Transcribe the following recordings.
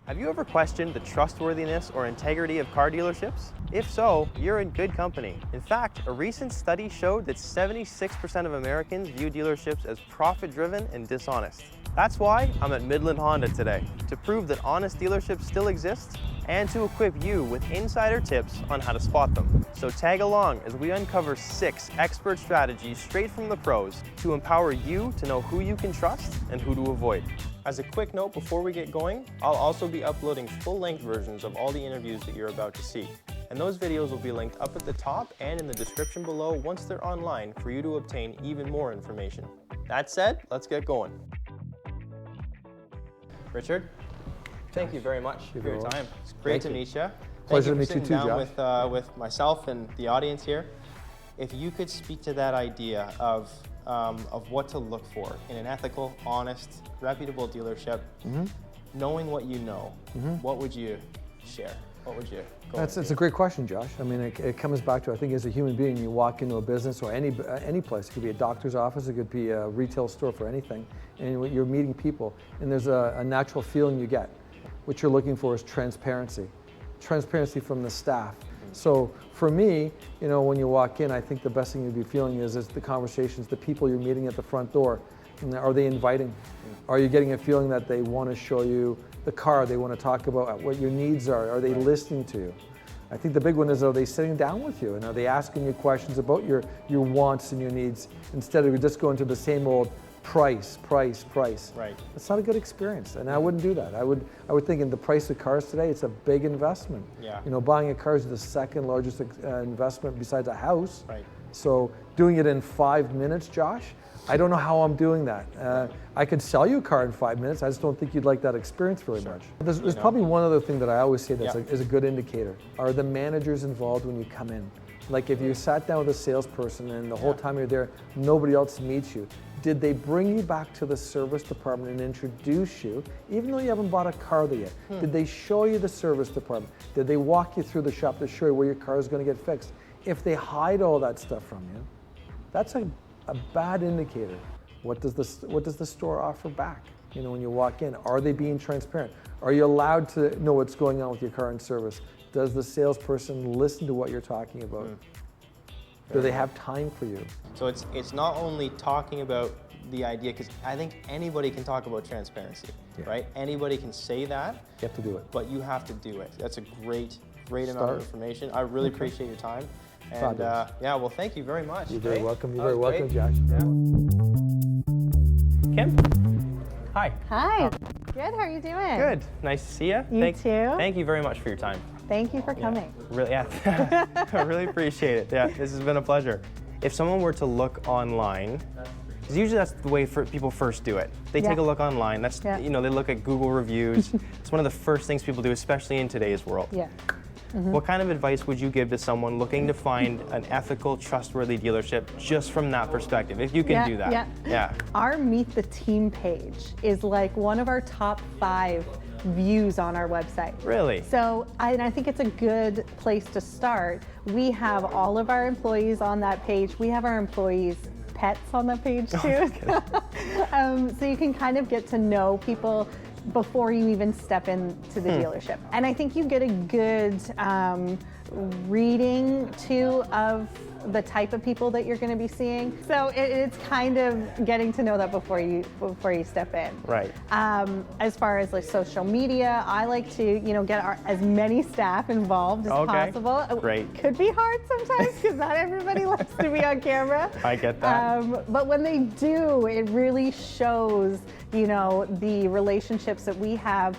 Have you ever questioned the trustworthiness or integrity of car dealerships? If so, you're in good company. In fact, a recent study showed that 76% of Americans view dealerships as profit-driven and dishonest. That's why I'm at Midland Honda today, to prove that honest dealerships still exist and to equip you with insider tips on how to spot them. So tag along as we uncover 6 expert strategies straight from the pros to empower you to know who you can trust and who to avoid. As a quick note before we get going, I'll also be uploading full-length versions of all the interviews that you're about to see. And those videos will be linked up at the top and in the description below once they're online for you to obtain even more information. That said, let's get going. Richard, thank you very much for your time. It's great to meet you. Pleasure to meet you too, Josh. With myself and the audience here. If you could speak to that idea of what to look for in an ethical, honest, reputable dealership, knowing what you know, what would you share? What would you go It's a great question, Josh. I mean, it comes back to, I think as a human being, you walk into a business or any place. It could be a doctor's office, it could be a retail store for anything, and you're meeting people, and there's a natural feeling you get. What you're looking for is transparency. Transparency from the staff. So for me, you know, when you walk in, I think the best thing you'd be feeling is the conversations, the people you're meeting at the front door. And are they inviting? Are you getting a feeling that they want to show you the car, they want to talk about what your needs are they listening to you? I think the big one is, are they sitting down with you and are they asking you questions about your wants and your needs instead of just going to the same old price. Right. It's not a good experience, and I wouldn't do that. I would think in the price of cars today, it's a big investment. Yeah. You know, buying a car is the second largest investment besides a house. Right. So doing it in 5 minutes, Josh, I don't know how I'm doing that. I could sell you a car in 5 minutes. I just don't think you'd like that experience very much. There's probably one other thing that I always say that's is a good indicator. Are the managers involved when you come in? Like if you sat down with a salesperson and the whole time you're there, nobody else meets you. Did they bring you back to the service department and introduce you, even though you haven't bought a car there yet? Did they show you the service department? Did they walk you through the shop to show you where your car is going to get fixed? If they hide all that stuff from you, that's a bad indicator. What does the store offer back? You know, when you walk in, are they being transparent? Are you allowed to know what's going on with your car in service? Does the salesperson listen to what you're talking about? Do they have time for you? So it's not only talking about the idea, because I think anybody can talk about transparency, right? Anybody can say that. You have to do it. But you have to do it. That's a great amount of information. I really appreciate your time. And yeah, well, thank you very much. You're very welcome. You're very welcome, Josh. Yeah. Kim? Hi. Hi. Good, how are you doing? Good. Nice to see you. You too. Thank you very much for your time. Thank you for coming. Really, I really appreciate it. Yeah, this has been a pleasure. If someone were to look online, because usually that's the way people first do it. They take a look online. That's you know, they look at Google reviews. It's one of the first things people do, especially in today's world. Yeah. What kind of advice would you give to someone looking to find an ethical, trustworthy dealership just from that perspective, if you can do that? Yeah. Our Meet the Team page is like one of our top 5 views on our website. Really? So I think it's a good place to start. We have all of our employees on that page. We have our employees' pets on the page too. So you can kind of get to know people before you even step into the dealership. And I think you get a good reading too of the type of people that you're going to be seeing. So it's kind of getting to know that before you step in. Right. As far as like social media, I like to get as many staff involved as possible. Great. Could be hard sometimes because not everybody likes to be on camera. I get that. But when they do, it really shows the relationships that we have.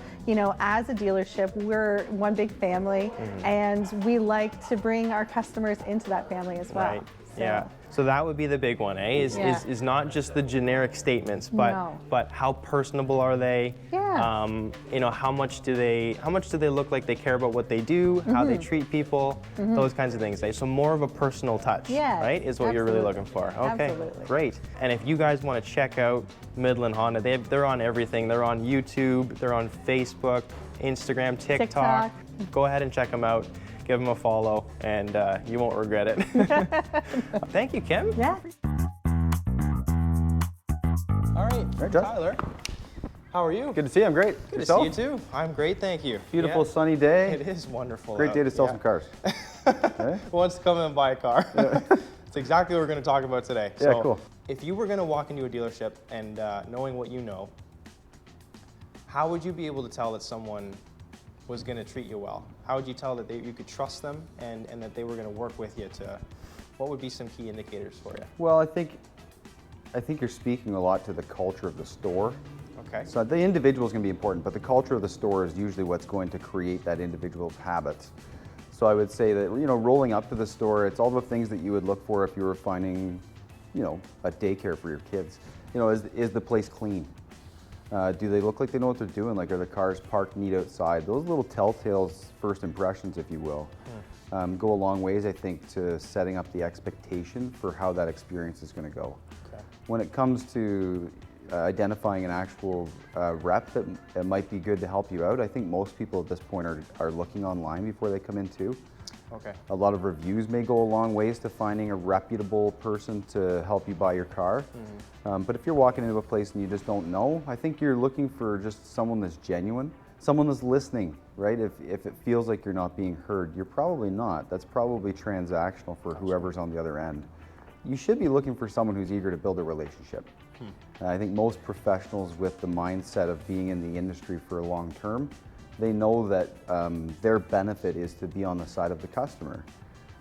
As a dealership, we're one big family, and we like to bring our customers into that family as well. Right. Yeah. So that would be the big one, eh? Is not just the generic statements, but how personable are they? Yeah. How much do they look like they care about what they do, how they treat people, those kinds of things. Eh? So more of a personal touch, right? Is what you're really looking for. Okay. Absolutely. Great. And if you guys want to check out Midland Honda, they're on everything. They're on YouTube, they're on Facebook, Instagram, TikTok. Go ahead and check them out. Give them a follow, and you won't regret it. Thank you, Kim. Yeah. All right, Tyler. How are you? Good to see you. I'm great. Good Yourself? to see you too. I'm great, thank you. Beautiful Yeah. sunny day. It is wonderful. Great out. day to sell Yeah. some cars. Who wants to come in and buy a car? It's exactly what we're going to talk about today. Yeah, So, cool. if you were going to walk into a dealership and knowing what you know, how would you be able to tell that someone was going to treat you well? How would you tell that you could trust them and that they were going to work with you to, what would be some key indicators for you? Well, I think you're speaking a lot to the culture of the store. Okay. So the individual is going to be important, but the culture of the store is usually what's going to create that individual's habits. So I would say that, rolling up to the store, it's all the things that you would look for if you were finding, a daycare for your kids. Is the place clean? Do they look like they know what they're doing? Like, are the cars parked neat outside? Those little telltales, first impressions, if you will, go a long ways, I think, to setting up the expectation for how that experience is going to go. Okay. When it comes to identifying an actual rep that might be good to help you out, I think most people at this point are looking online before they come in too. Okay. A lot of reviews may go a long ways to finding a reputable person to help you buy your car. But if you're walking into a place and you just don't know, I think you're looking for just someone that's genuine, someone that's listening, right? If it feels like you're not being heard, you're probably not. That's probably transactional for whoever's on the other end. You should be looking for someone who's eager to build a relationship. I think most professionals with the mindset of being in the industry for a long term, they know that their benefit is to be on the side of the customer,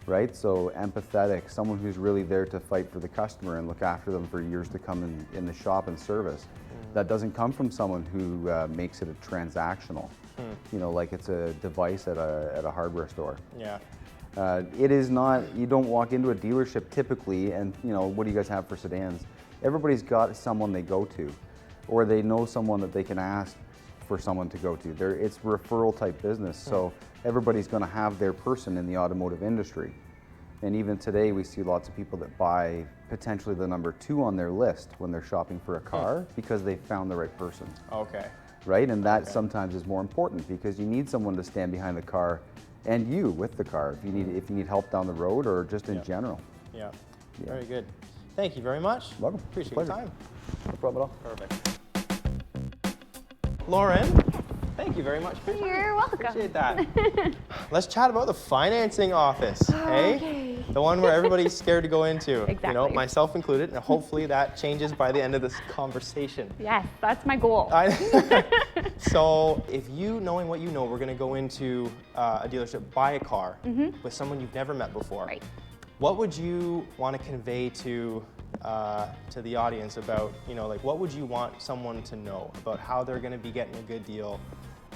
right? So empathetic, someone who's really there to fight for the customer and look after them for years to come in the shop and service. That doesn't come from someone who makes it a transactional, like it's a device at a hardware store. Yeah. It is not, you don't walk into a dealership typically and, what do you guys have for sedans? Everybody's got someone they go to, or they know someone that they can ask for someone to go to. It's referral type business, so everybody's going to have their person in the automotive industry. And even today we see lots of people that buy potentially the number 2 on their list when they're shopping for a car because they found the right person. Okay. Right? And that sometimes is more important because you need someone to stand behind the car and you with the car if you need help down the road or just in general. Yeah. Very good. Thank you very much. Welcome. Appreciate your Pleasure. time. No problem at all. Perfect. Lauren, thank you very much for your time. You're welcome. Appreciate that. Let's chat about the financing office, Okay. The one where everybody's scared to go into. Exactly. Myself included, and hopefully that changes by the end of this conversation. Yes, that's my goal. So if you, knowing what you know, we're gonna go into a dealership, buy a car with someone you've never met before. Right. What would you want to convey to the audience about, what would you want someone to know about how they're going to be getting a good deal,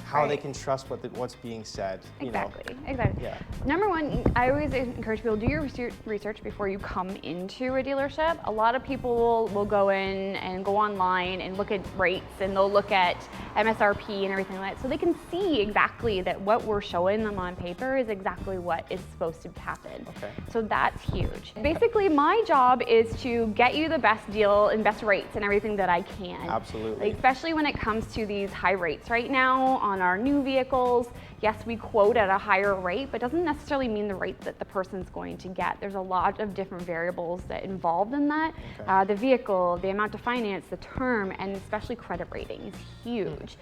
how they can trust what's being said? Exactly. Yeah. Number one, I always encourage people, do your research before you come into a dealership. A lot of people will go in and go online and look at rates and they'll look at MSRP and everything like that. So they can see exactly that what we're showing them on paper is exactly what is supposed to happen. Okay. So that's huge. Basically, my job is to get you the best deal and best rates and everything that I can. Absolutely. Especially when it comes to these high rates. Right now on our new vehicles, yes, we quote at a higher rate, but doesn't necessarily mean the rate that the person's going to get. There's a lot of different variables that involved in that. Okay. The vehicle, the amount of finance, the term, and especially credit rating is huge.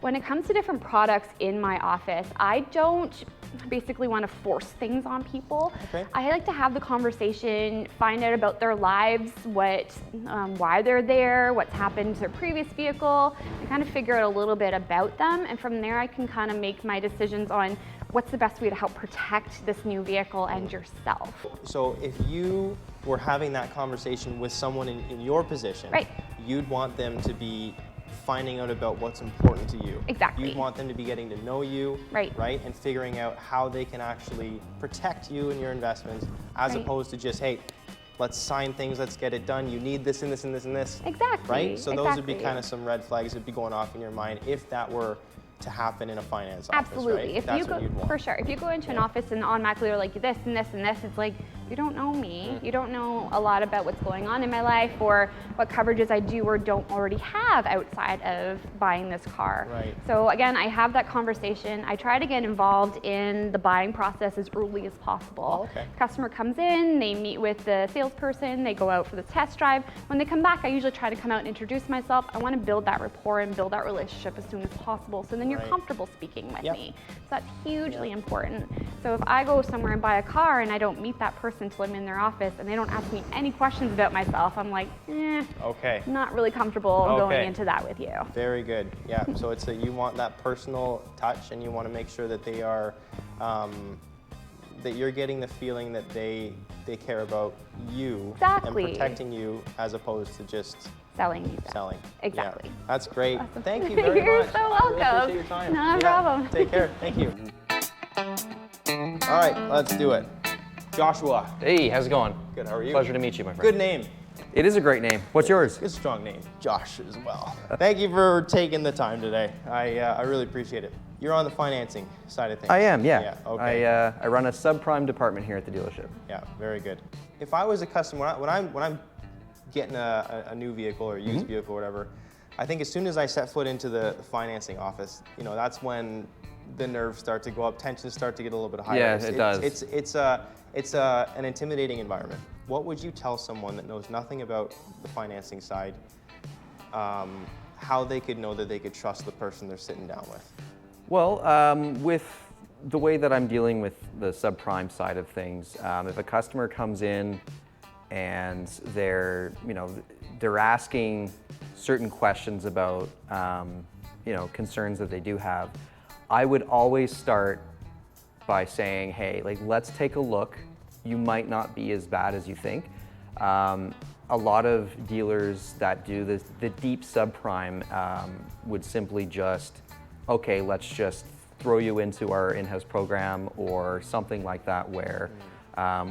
When it comes to different products in my office, I don't basically want to force things on people. Okay. I like to have the conversation, find out about their lives, why they're there, what's happened to their previous vehicle, and kind of figure out a little bit about them. And from there, I can kind of make my decisions on what's the best way to help protect this new vehicle and yourself. So if you were having that conversation with someone in your position, Right. you'd want them to be finding out about what's important to you. Exactly. You'd want them to be getting to know you, Right. and figuring out how they can actually protect you and your investments, as Right. opposed to just, hey, let's sign things, let's get it done, you need this and this and this and this. Exactly. Right? So those would be exactly. kind of some red flags that would be going off in your mind if that were to happen in a finance office, Absolutely. right? If That's you go, what you'd want. for sure. If you go into an office and automatically are like this and this and this, it's like You don't know me. You don't know a lot about what's going on in my life or what coverages I do or don't already have outside of buying this car. Right. So again, I have that conversation. I try to get involved in the buying process as early as possible. Oh, okay. Customer comes in, they meet with the salesperson, they go out for the test drive. When they come back, I usually try to come out and introduce myself. I want to build that rapport and build that relationship as soon as possible, so then you're Right. comfortable speaking with Yep. me. So that's hugely important. So if I go somewhere and buy a car and I don't meet that person until I'm in their office and they don't ask me any questions about myself, I'm like, Okay. not really comfortable going Okay. into that with you. Very good. Yeah. So you want that personal touch, and you want to make sure that they are, that you're getting the feeling that they care about you Exactly. and protecting you, as opposed to just Selling you stuff. selling. Exactly. Yeah. That's great. Awesome. Thank you very You're much. so I really welcome. appreciate your time. No problem. Take care. Thank you. All right, let's do it. Joshua. Hey, how's it going? Good. How are you? Pleasure to meet you, my friend. Good name. It is a great name. What's yours? Good, strong name. Josh as well. Thank you for taking the time today. I really appreciate it. You're on the financing side of things. I am, yeah. Yeah. Okay. I run a subprime department here at the dealership. Yeah. Very good. If I was a customer, when I'm getting a new vehicle or a used vehicle or whatever, I think as soon as I set foot into the financing office, that's when the nerves start to go up, tensions start to get a little bit higher. Yeah, it does. It's an intimidating environment. What would you tell someone that knows nothing about the financing side, how they could know that they could trust the person they're sitting down with? Well, with the way that I'm dealing with the subprime side of things, if a customer comes in and they're asking certain questions about, concerns that they do have, I would always start by saying, hey, let's take a look. You might not be as bad as you think. A lot of dealers that do the deep subprime would simply just, okay, let's just throw you into our in-house program or something like that where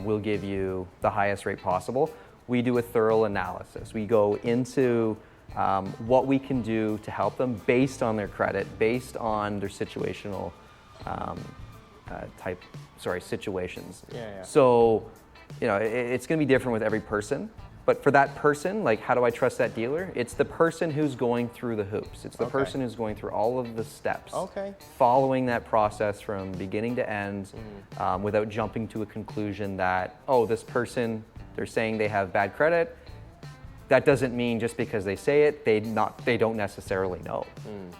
we'll give you the highest rate possible. We do a thorough analysis. We go into what we can do to help them based on their credit, based on their situational situations. Yeah. So, it's going to be different with every person. But for that person, how do I trust that dealer? It's the person who's going through the hoops. It's the person who's going through all of the steps. Okay. Following that process from beginning to end without jumping to a conclusion that, oh, this person, they're saying they have bad credit. That doesn't mean just because they say it, they don't necessarily know.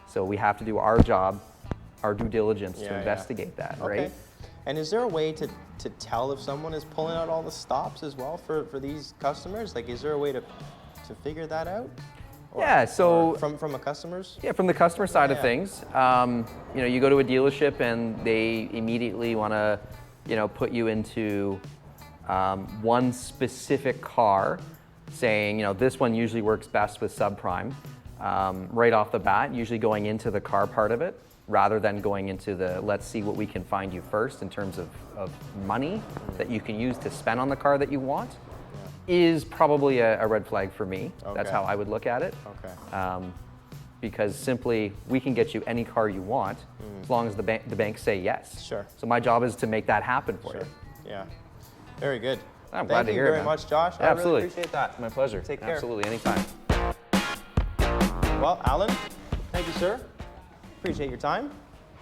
So we have to do our job, our due diligence to investigate that, Okay. right? And is there a way to tell if someone is pulling out all the stops as well for these customers? Is there a way to figure that out? Yeah, so from a customer's? Yeah, from the customer side of Yeah. things, you go to a dealership and they immediately want to, put you into one specific car, saying, this one usually works best with subprime, right off the bat, usually going into the car part of it, rather than going into the let's see what we can find you first in terms of money that you can use to spend on the car that you want, is probably a red flag for me. Okay. That's how I would look at it. Okay. Because simply, we can get you any car you want as long as the banks say yes. Sure. So my job is to make that happen for you. Yeah. Very good. I'm glad to hear it, Thank you very man. much, Josh. I Absolutely. really appreciate that. My pleasure. Take care. Absolutely, anytime. Well, Alan, thank you, sir. Appreciate your time.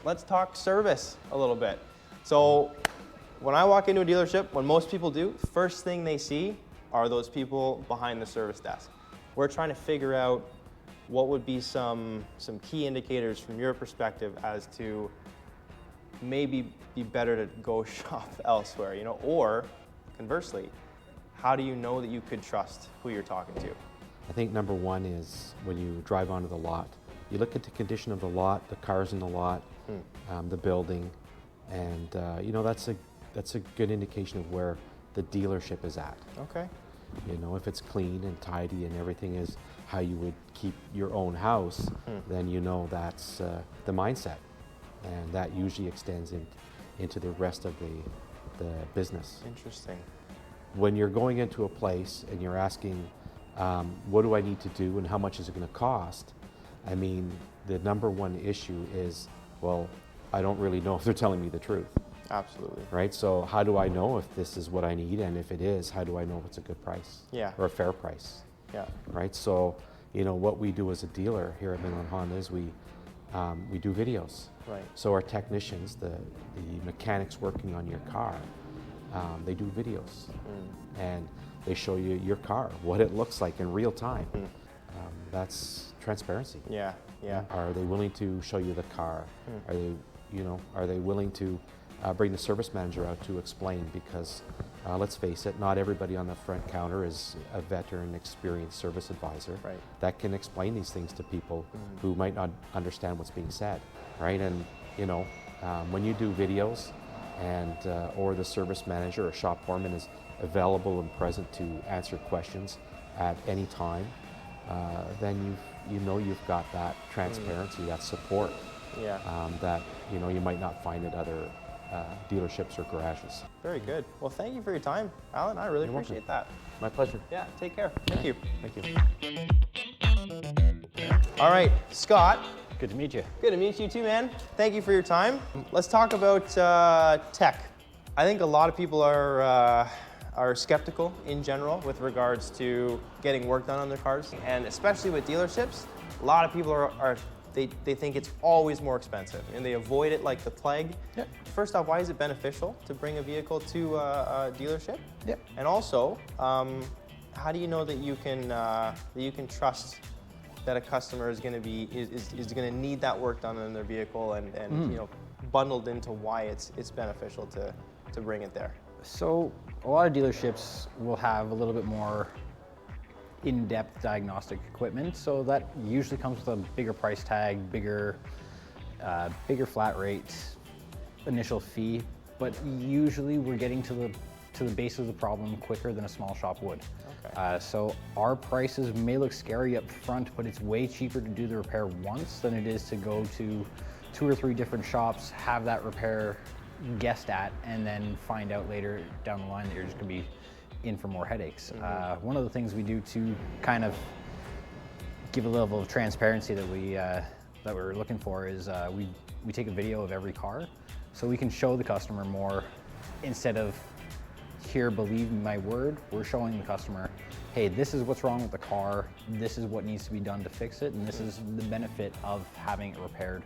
Let's talk service a little bit. So when I walk into a dealership, when most people do, first thing they see are those people behind the service desk. We're trying to figure out what would be some key indicators from your perspective as to maybe be better to go shop elsewhere, or conversely, how do you know that you could trust who you're talking to? I think number one is when you drive onto the lot, you look at the condition of the lot, the cars in the lot, the building, and that's a good indication of where the dealership is at. Okay. If it's clean and tidy and everything is how you would keep your own house, then that's the mindset, and that usually extends into the rest of the business. Interesting. When you're going into a place and you're asking, what do I need to do and how much is it going to cost? I mean, the number one issue is, well, I don't really know if they're telling me the truth. Absolutely. right? So how do I know if this is what I need, and if it is, how do I know if it's a good price? Yeah. Or a fair price? Yeah. Right? So, you know, what we do as a dealer here at Midland Honda is we do videos. Right. So our technicians, the mechanics working on your car, they do videos, and they show you your car, what it looks like in real time. That's transparency. Yeah. Yeah. Are they willing to show you the car? Are they, you know, are they willing to bring the service manager out to explain? Because let's face it, not everybody on the front counter is a veteran, experienced service advisor Right. that can explain these things to people who might not understand what's being said, right? And you know, when you do videos, and or the service manager or shop foreman is available and present to answer questions at any time, then you know you've got that transparency, that support, Yeah. that you know you might not find at other dealerships or garages. Very good. Well, thank you for your time, Alan. I really You're welcome. appreciate that. My pleasure. Yeah, take care. Thank you. Thank you. All right, Scott, Good to meet you. good to meet you too, man. Thank you for your time. Let's talk about tech. I think a lot of people are skeptical in general with regards to getting work done on their cars, and especially with dealerships, a lot of people they think it's always more expensive, and they avoid it like the plague. Yep. First off, why is it beneficial to bring a vehicle to a dealership? Yep. And also, how do you know that you can trust that a customer is going to is going to need that work done on their vehicle, and you know, bundled into why it's beneficial to bring it there? So a lot of dealerships will have a little bit more in-depth diagnostic equipment, so that usually comes with a bigger price tag, bigger flat rate, initial fee, but usually we're getting to the base of the problem quicker than a small shop would. Okay. So our prices may look scary up front, but it's way cheaper to do the repair once than it is to go to 2 or 3 different shops, have that repair guessed at, and then find out later down the line that you're just going to be in for more headaches. One of the things we do to kind of give a level of transparency that we're looking for is we take a video of every car, so we can show the customer more instead of here, believe my word. We're showing the customer, hey, this is what's wrong with the car, this is what needs to be done to fix it, and this is the benefit of having it repaired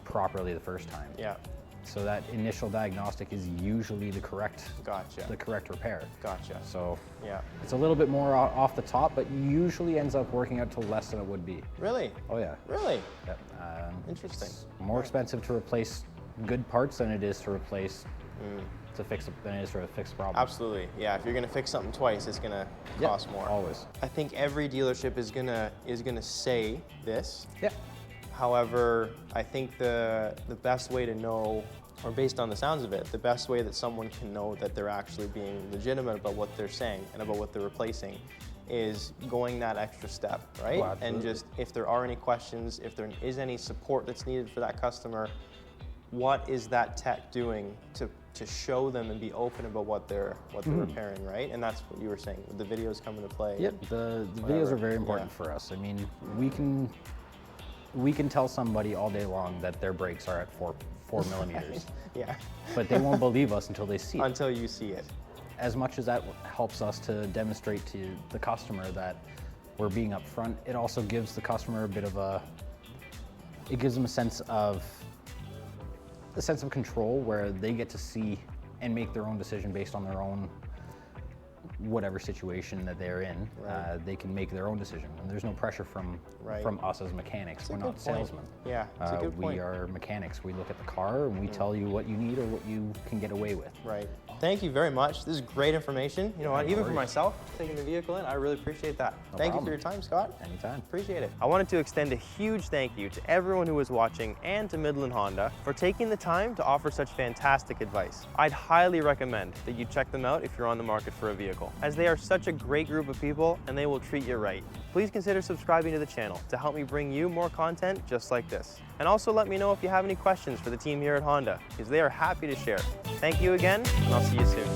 properly the first time. Yeah. So that initial diagnostic is usually the correct repair. Gotcha. So Yeah. it's a little bit more off the top, but usually ends up working out to less than it would be. Really? Oh yeah. Really? Yep. Interesting. It's more expensive to replace good parts than it is to replace to fix the problem. Absolutely. Yeah. If you're gonna fix something twice, it's gonna cost more. Always. I think every dealership is gonna say this. Yep. However, I think the best way to know, or based on the sounds of it, the best way that someone can know that they're actually being legitimate about what they're saying and about what they're replacing is going that extra step, right? Oh, and just, if there are any questions, if there is any support that's needed for that customer, what is that tech doing to show them and be open about what they're repairing, right? And that's what you were saying, the videos come into play. Yep. The videos are very important for us. I mean, we can tell somebody all day long that their brakes are at 4 millimeters. Yeah. But they won't believe us until they see it. Until you see it. As much as that helps us to demonstrate to the customer that we're being upfront, it also gives the customer a bit of it gives them a sense of control where they get to see and make their own decision based on their own whatever situation that they're in. Right. They can make their own decision, and there's no pressure from us as mechanics. We're not salesmen. Yeah, it's a good point. We are mechanics. We look at the car and we tell you what you need or what you can get away with. Right. Thank you very much. This is great information. You know what, even for myself, taking the vehicle in, I really appreciate that. Thank you for your time, Scott. Anytime. Appreciate it. I wanted to extend a huge thank you to everyone who was watching and to Midland Honda for taking the time to offer such fantastic advice. I'd highly recommend that you check them out if you're on the market for a vehicle, as they are such a great group of people and they will treat you right. Please consider subscribing to the channel to help me bring you more content just like this. And also let me know if you have any questions for the team here at Honda, because they are happy to share. Thank you again, and I'll see you soon.